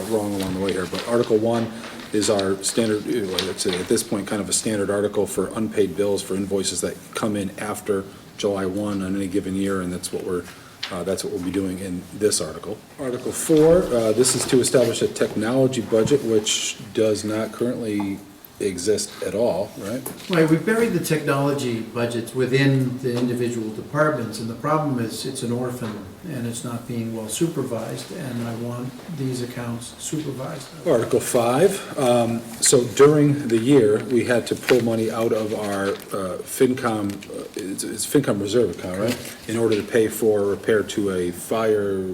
wrong along the way here, but Article 1 is our standard, let's say at this point, kind of a standard article for unpaid bills for invoices that come in after July 1 on any given year, and that's what we'll be doing in this article. Article 4, this is to establish a technology budget, which does not currently exist at all, right? Right, we buried the technology budgets within the individual departments, and the problem is it's an orphan and it's not being well supervised, and I want these accounts supervised. Article 5, so during the year, we had to pull money out of our FinCom, it's FinCom reserve account, right? In order to pay for repair to a fire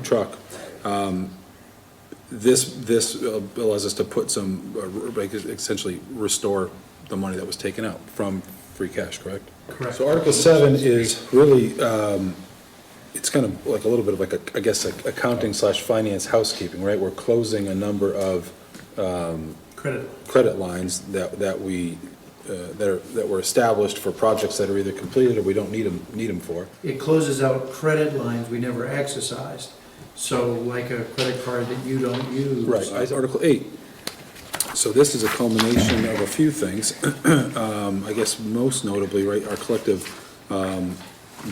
truck. This allows us to put some, essentially restore the money that was taken out from free cash, correct? Correct. So Article 7 is really, it's kind of like a little bit of like, I guess, like accounting / finance housekeeping, right? We're closing a number of credit lines that were established for projects that are either completed or we don't need them for. It closes out credit lines we never exercised. So like a credit card that you don't use. Right, Article 8. So this is a culmination of a few things. I guess most notably, right, our collective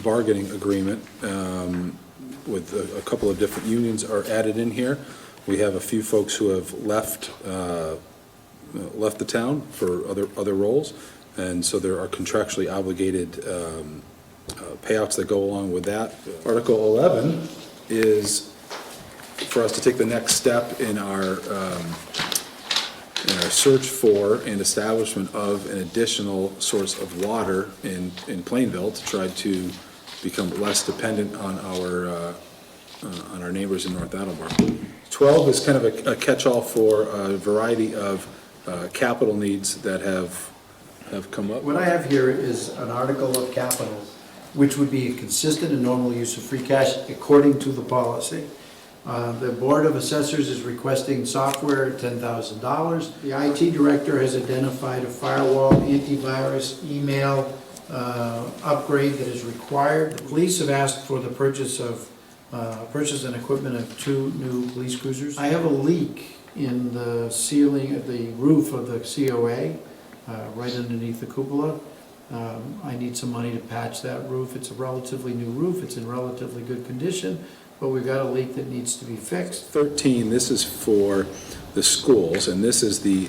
bargaining agreement with a couple of different unions are added in here. We have a few folks who have left the town for other roles, and so there are contractually obligated payouts that go along with that. Article 11 is for us to take the next step in our search for and establishment of an additional source of water in Plainville to try to become less dependent on our neighbors in North Attleboro. 12 is kind of a catch-all for a variety of capital needs that have come up. What I have here is an article of capital, which would be a consistent and normal use of free cash according to the policy. The Board of Assessors is requesting software at $10,000. The IT director has identified a firewall, antivirus, email upgrade that is required. The police have asked for the purchase and equipment of 2 new police cruisers. I have a leak in the ceiling of the roof of the COA, right underneath the cupola. I need some money to patch that roof. It's a relatively new roof. It's in relatively good condition, but we've got a leak that needs to be fixed. 13, this is for the schools, and this is the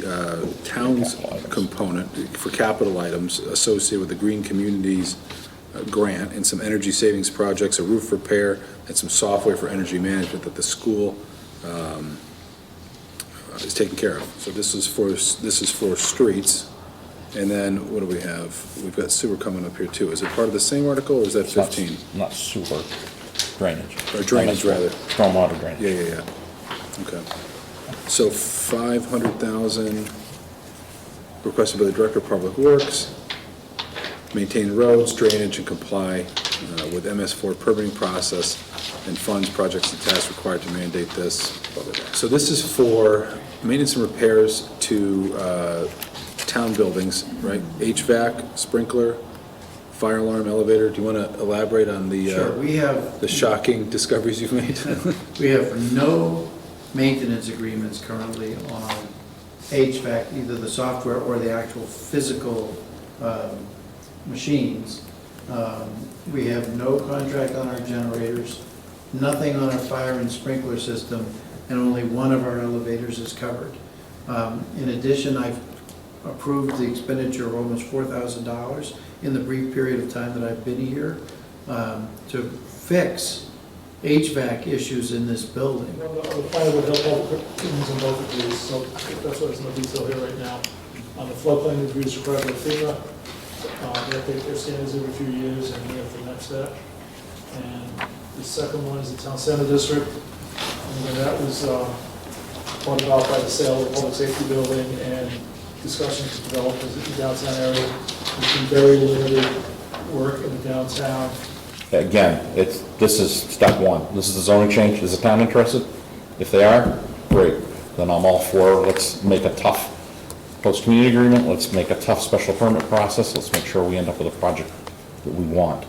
town's component for capital items associated with the Green Communities grant and some energy savings projects, a roof repair, and some software for energy management that the school is taking care of. So this is for streets. And then, what do we have? We've got sewer coming up here too. Is it part of the same article, or is that 15? Not sewer, drainage. Or drainage, rather. Stormwater drainage. Yeah. Okay. So 500,000 requested by the Director of Public Works. Maintain roads, drainage, and comply with MS4 permitting process and funds projects and tasks required to mandate this. Blah, blah, blah. So this is for maintenance and repairs to town buildings, right? HVAC, sprinkler, fire alarm, elevator. Do you want to elaborate on the Sure. We have the shocking discoveries you've made? We have no maintenance agreements currently on HVAC, either the software or the actual physical machines. We have no contract on our generators, nothing on our fire and sprinkler system, and only one of our elevators is covered. In addition, I've approved the expenditure of almost $4,000 in the brief period of time that I've been here to fix HVAC issues in this building. Well, the fire would help all the opinions on both of these, so that's why there's no detail here right now. On the floodplain review is required by FEMA. They update their standards every few years, and we have to match that. And the second one is the town center district, and then that was brought about by the sale of the public safety building and discussions with developers in the downtown area. There's been very limited work in the downtown. Again, this is step one. This is the zoning change. Is the town interested? If they are, great. Then I'm all for, let's make a tough post-community agreement. Let's make a tough special permit process. Let's make sure we end up with a project that we want.